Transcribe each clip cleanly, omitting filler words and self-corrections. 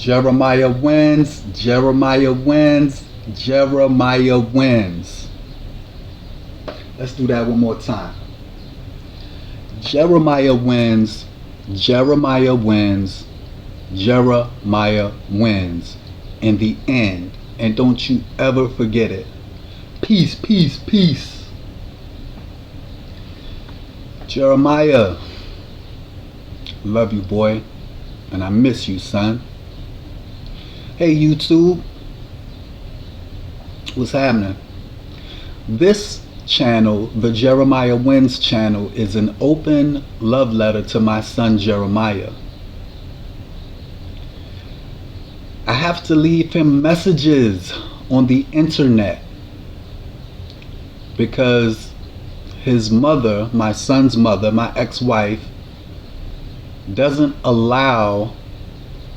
Jeremiah wins. Jeremiah wins. Jeremiah wins. Let's do that one more time. Jeremiah wins. Jeremiah wins. Jeremiah wins. In the end. And don't you ever forget it. Peace, peace, peace. Jeremiah, love you, boy. And I miss you, son. Hey, YouTube. What's happening? This channel, the Jeremiah Wins channel, is an open love letter to my son Jeremiah. I have to leave him messages on the internet because his mother, my son's mother, my ex-wife, doesn't allow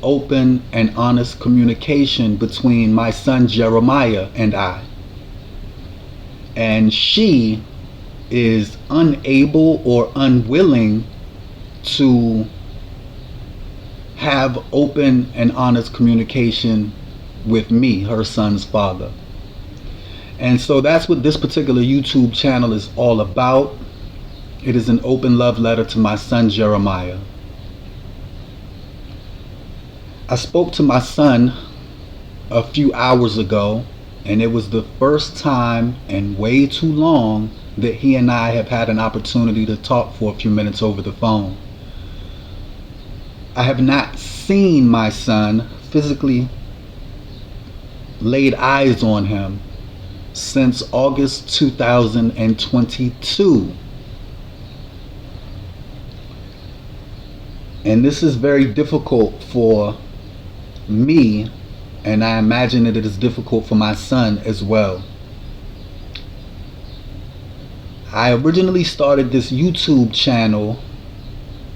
open and honest communication between my son Jeremiah and I. And she is unable or unwilling to have open and honest communication with me, her son's father. And so that's what this particular YouTube channel is all about. It is an open love letter to my son Jeremiah. I spoke to my son a few hours ago, and it was the first time in way too long that he and I have had an opportunity to talk for a few minutes over the phone. I have not seen my son, physically laid eyes on him, since August 2022. And this is very difficult for me, and I imagine that it is difficult for my son as well. I originally started this YouTube channel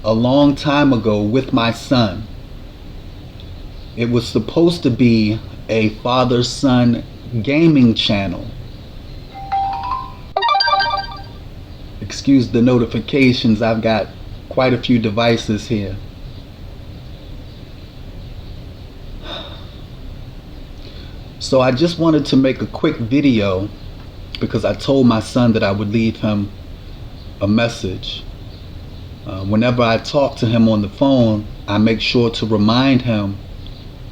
a long time ago with my son. It was supposed to be a father-son gaming channel. Excuse the notifications, I've got quite a few devices here. So I just wanted to make a quick video because I told my son that I would leave him a message. Whenever I talk to him on the phone, I make sure to remind him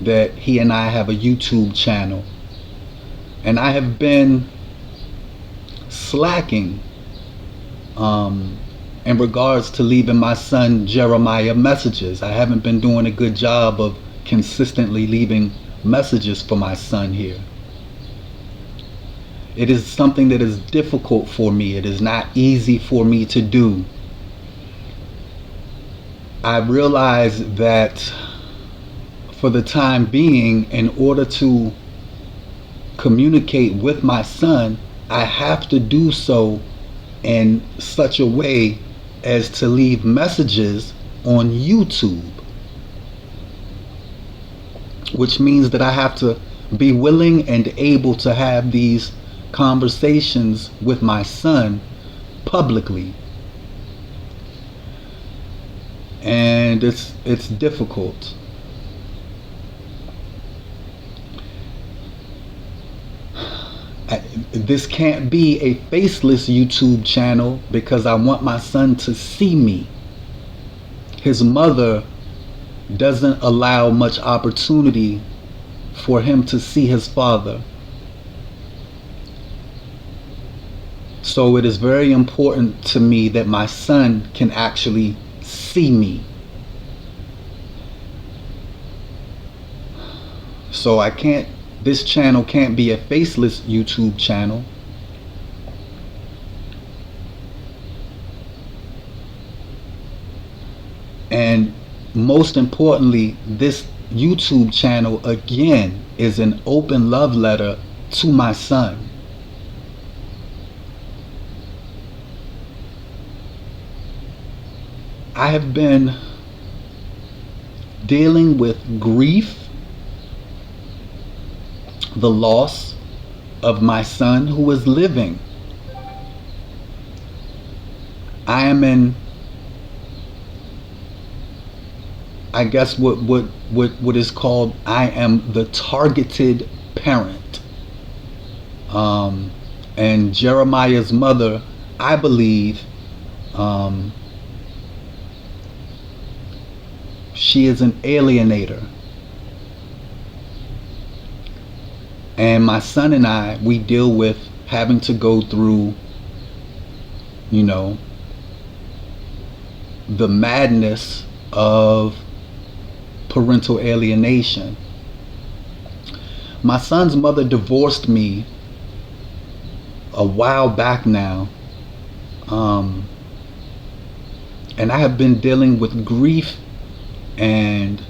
that he and I have a YouTube channel. And I have been slacking in regards to leaving my son Jeremiah messages. I haven't been doing a good job of consistently leaving messages for my son here. It is something that is difficult for me. It is not easy for me to do. I realize that for the time being, in order to communicate with my son, I have to do so in such a way as to leave messages on YouTube, which means that I have to be willing and able to have these conversations with my son publicly. And it's difficult. This can't be a faceless YouTube channel because I want my son to see me. His mother doesn't allow much opportunity for him to see his father. So it is very important to me that my son can actually see me. So this channel can't be a faceless YouTube channel. And most importantly, this YouTube channel again is an open love letter to my son. I have been dealing with grief, the loss of my son who is living. I am in I guess what is called, I am the targeted parent. Um, and Jeremiah's mother, I believe, um, she is an alienator. And my son and I, we deal with having to go through, you know, the madness of parental alienation. My son's mother divorced me a while back now, and I have been dealing with grief and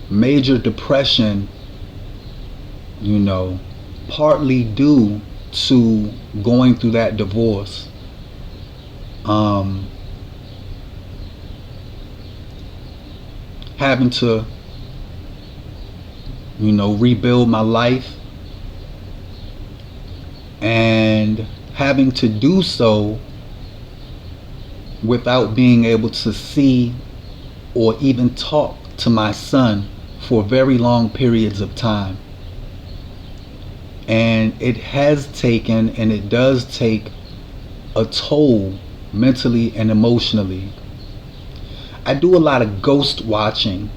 major depression, you know, partly due to going through that divorce. Having to, you know, rebuild my life, and having to do so without being able to see or even talk to my son for very long periods of time. And it has taken, and it does take, a toll mentally and emotionally. I do a lot of ghost watching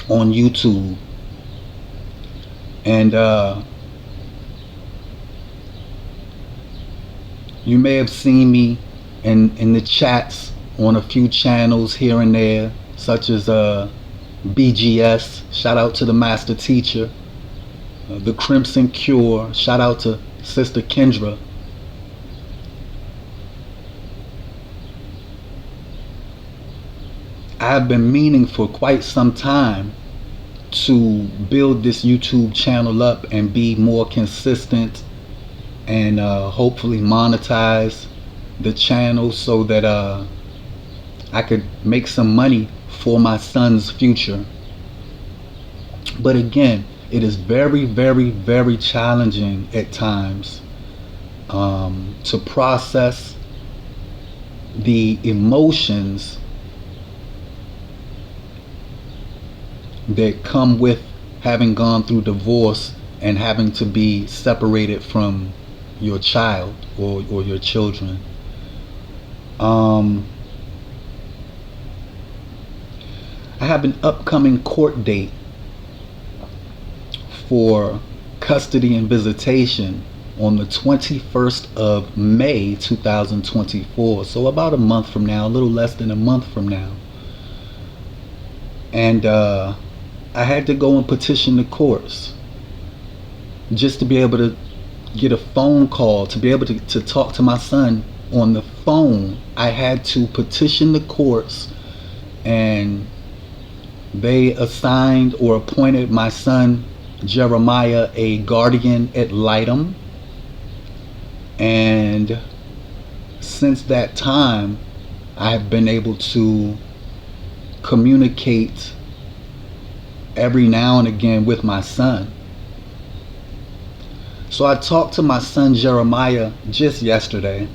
on YouTube, and you may have seen me in the chats on a few channels here and there, such as BGS, shout out to the master teacher, the Crimson Cure, shout out to Sister Kendra. I've been meaning for quite some time to build this YouTube channel up and be more consistent, and hopefully monetize the channel so that I could make some money for my son's future. But again, it is very, very, very challenging at times to process the emotions that come with having gone through divorce and having to be separated from your child or your children. I have an upcoming court date for custody and visitation on the 21st of May 2024, so about a month from now, a little less than a month from now. And I had to go and petition the courts just to be able to get a phone call, to be able to talk to my son on the phone. I had to petition the courts, and they assigned or appointed my son Jeremiah a guardian ad litem. And since that time, I have been able to communicate every now and again with my son. So I talked to my son Jeremiah just yesterday.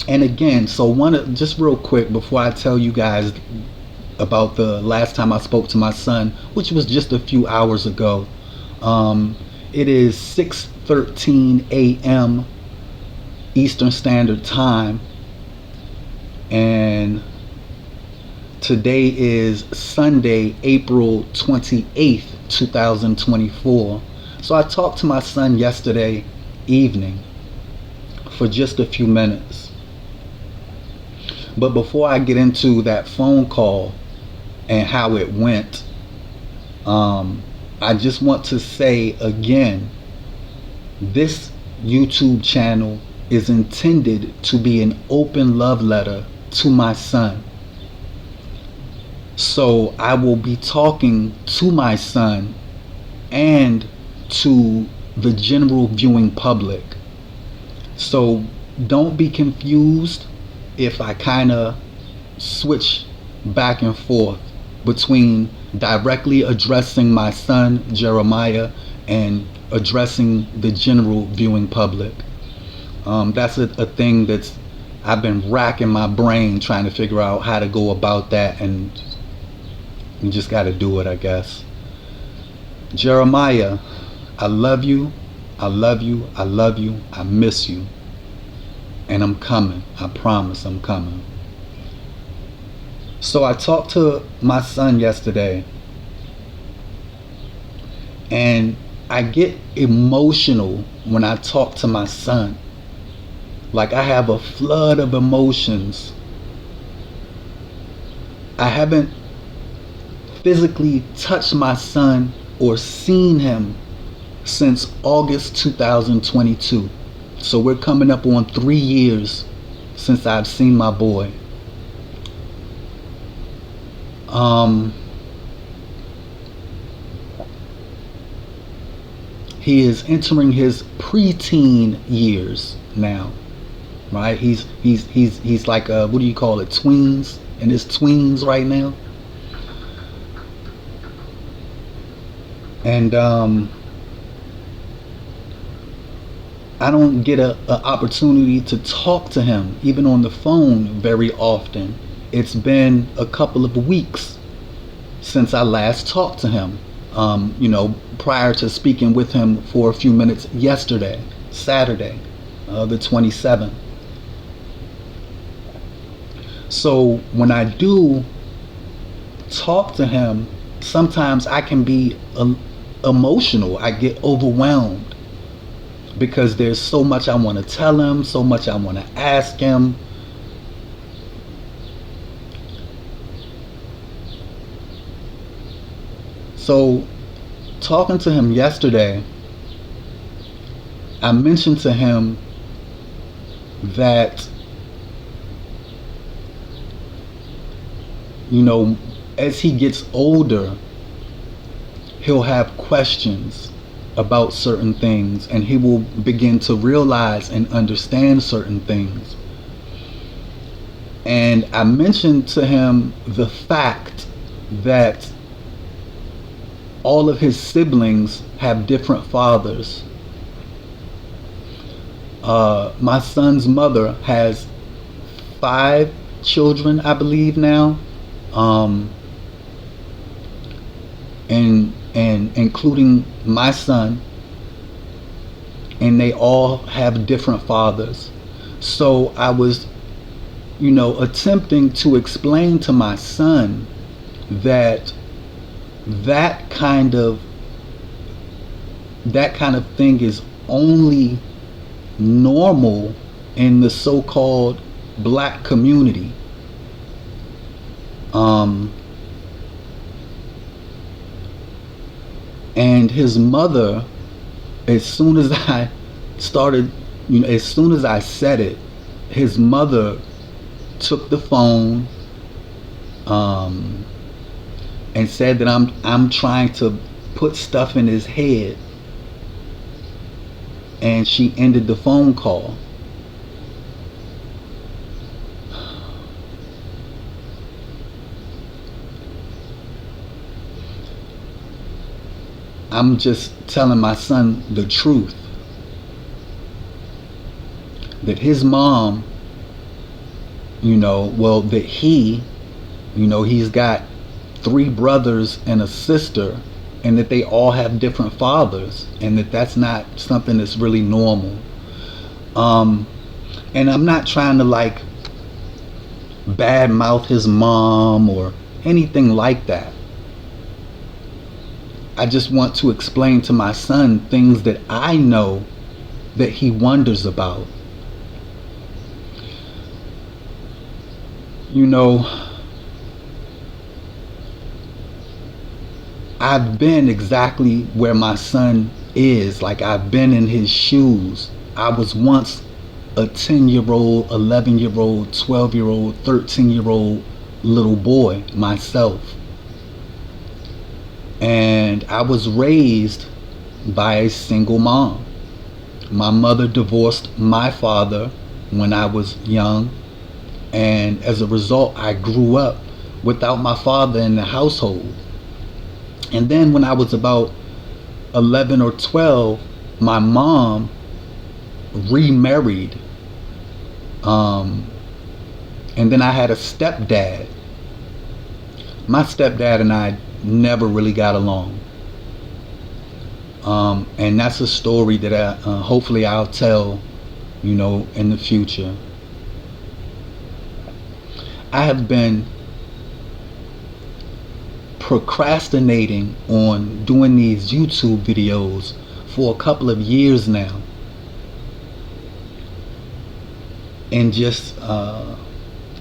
And again, so just real quick before I tell you guys about the last time I spoke to my son, which was just a few hours ago. It is 6:13 a.m. Eastern Standard Time, and today is Sunday, April 28th, 2024. So I talked to my son yesterday evening for just a few minutes. But before I get into that phone call and how it went, I just want to say again, this YouTube channel is intended to be an open love letter to my son. So I will be talking to my son and to the general viewing public. So don't be confused if I kind of switch back and forth between directly addressing my son Jeremiah and addressing the general viewing public. That's a thing that's I've been racking my brain trying to figure out how to go about that, and You just got to do it, I guess. Jeremiah, I love you. I love you. I love you. I miss you. And I'm coming. I promise I'm coming. So I talked to my son yesterday, and I get emotional when I talk to my son. Like, I have a flood of emotions. I haven't physically touched my son or seen him since August 2022. So we're coming up on 3 years since I've seen my boy. He is entering his preteen years now, right? He's like what do you call it, tweens, in his tweens right now. And I don't get a opportunity to talk to him even on the phone very often. It's been a couple of weeks since I last talked to him. Prior to speaking with him for a few minutes yesterday, Saturday, the 27th. So when I do talk to him, sometimes I can be emotional. I get overwhelmed because there's so much I want to tell him, so much I want to ask him. So talking to him yesterday, I mentioned to him that, as he gets older, he'll have questions about certain things, and he will begin to realize and understand certain things. And I mentioned to him the fact that all of his siblings have different fathers. My son's mother has 5 children, I believe now, and including my son, and they all have different fathers. So I was, attempting to explain to my son that that kind of thing is only normal in the so-called black community. And his mother, as soon as I started, as soon as I said it, his mother took the phone and said that I'm trying to put stuff in his head, and she ended the phone call. I'm just telling my son the truth, that his mom, that he's got 3 brothers and a sister, and that they all have different fathers, and that's not something that's really normal. And I'm not trying to badmouth his mom or anything like that. I just want to explain to my son things that I know that he wonders about. I've been exactly where my son is. Like, I've been in his shoes. I was once a 10-year-old, 11-year-old, 12-year-old, 13-year-old little boy myself. And I was raised by a single mom. My mother divorced my father when I was young, and as a result, I grew up without my father in the household. And then when I was about 11 or 12, my mom remarried, and then I had a stepdad. My stepdad and I never really got along. And that's a story that hopefully I'll tell, in the future. I have been procrastinating on doing these YouTube videos for a couple of years now, and just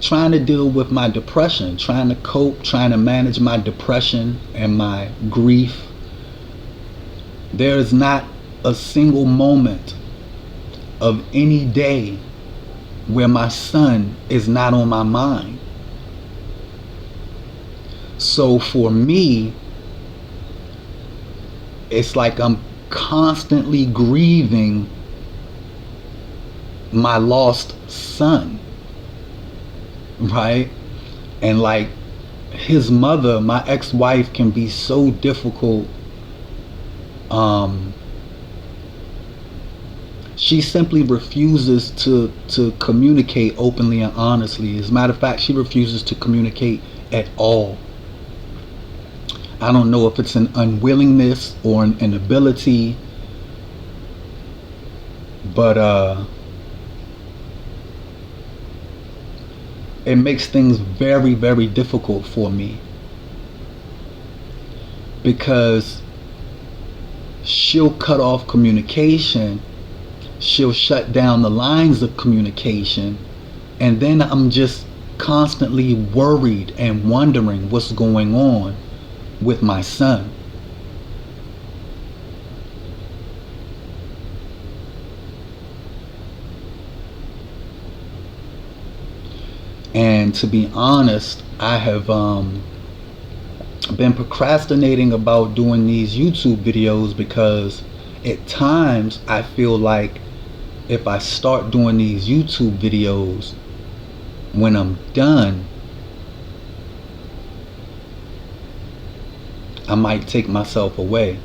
trying to deal with my depression, trying to cope, trying to manage my depression and my grief. There is not a single moment of any day where my son is not on my mind. So for me, it's like I'm constantly grieving my lost son, right? And like, his mother, my ex-wife, can be so difficult. She simply refuses to communicate openly and honestly. As a matter of fact, she refuses to communicate at all. I don't know if it's an unwillingness or an inability, but it makes things very, very difficult for me, because she'll cut off communication, she'll shut down the lines of communication, and then I'm just constantly worried and wondering what's going on with my son. And to be honest, I have been procrastinating about doing these YouTube videos because at times I feel like if I start doing these YouTube videos, when I'm done, I might take myself away.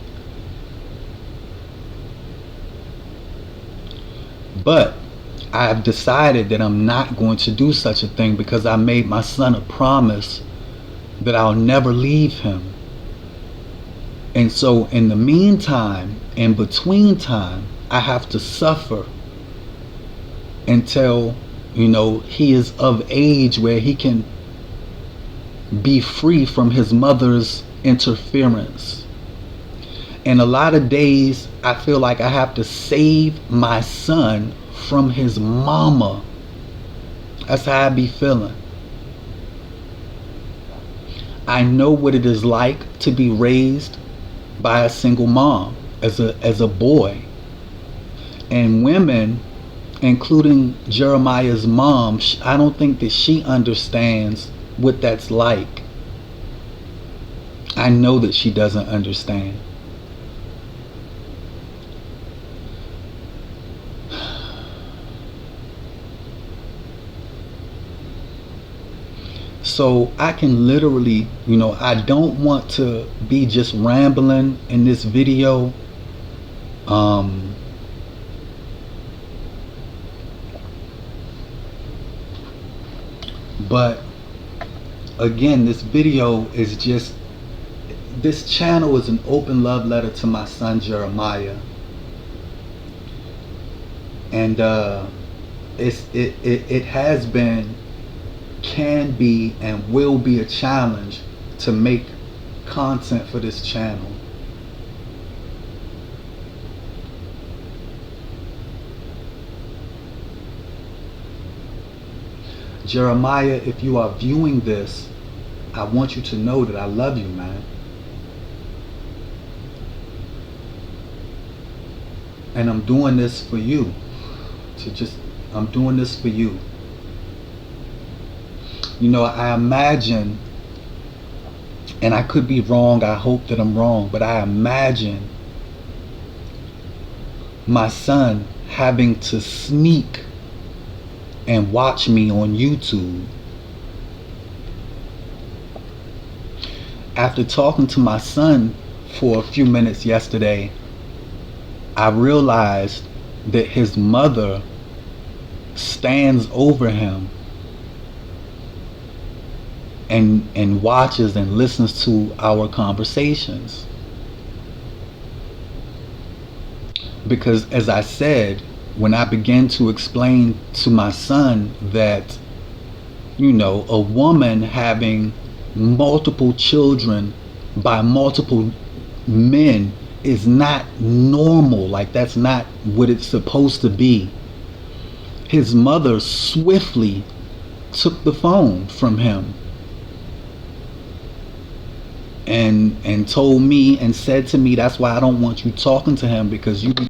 But I have decided that I'm not going to do such a thing, because I made my son a promise that I'll never leave him. And so in the meantime, in between time, I have to suffer until, he is of age where he can be free from his mother's interference. And a lot of days I feel like I have to save my son from his mama. That's how I be feeling. I know what it is like to be raised by a single mom as a boy. And women, including Jeremiah's mom, I don't think that she understands what that's like. I know that she doesn't understand. So I can literally, I don't want to be just rambling in this video. But again, this video is just, this channel is an open love letter to my son Jeremiah. And it has been, can be, and will be a challenge to make content for this channel. Jeremiah, if you are viewing this, I want you to know that I love you, man. And I'm doing this for you. I'm doing this for you. I imagine, and I could be wrong, I hope that I'm wrong, but I imagine my son having to sneak and watch me on YouTube. After talking to my son for a few minutes yesterday, I realized that his mother stands over him and watches and listens to our conversations. Because as I said, when I began to explain to my son that, a woman having multiple children by multiple men is not normal, like that's not what it's supposed to be, his mother swiftly took the phone from him and told me and said to me, that's why I don't want you talking to him, because you be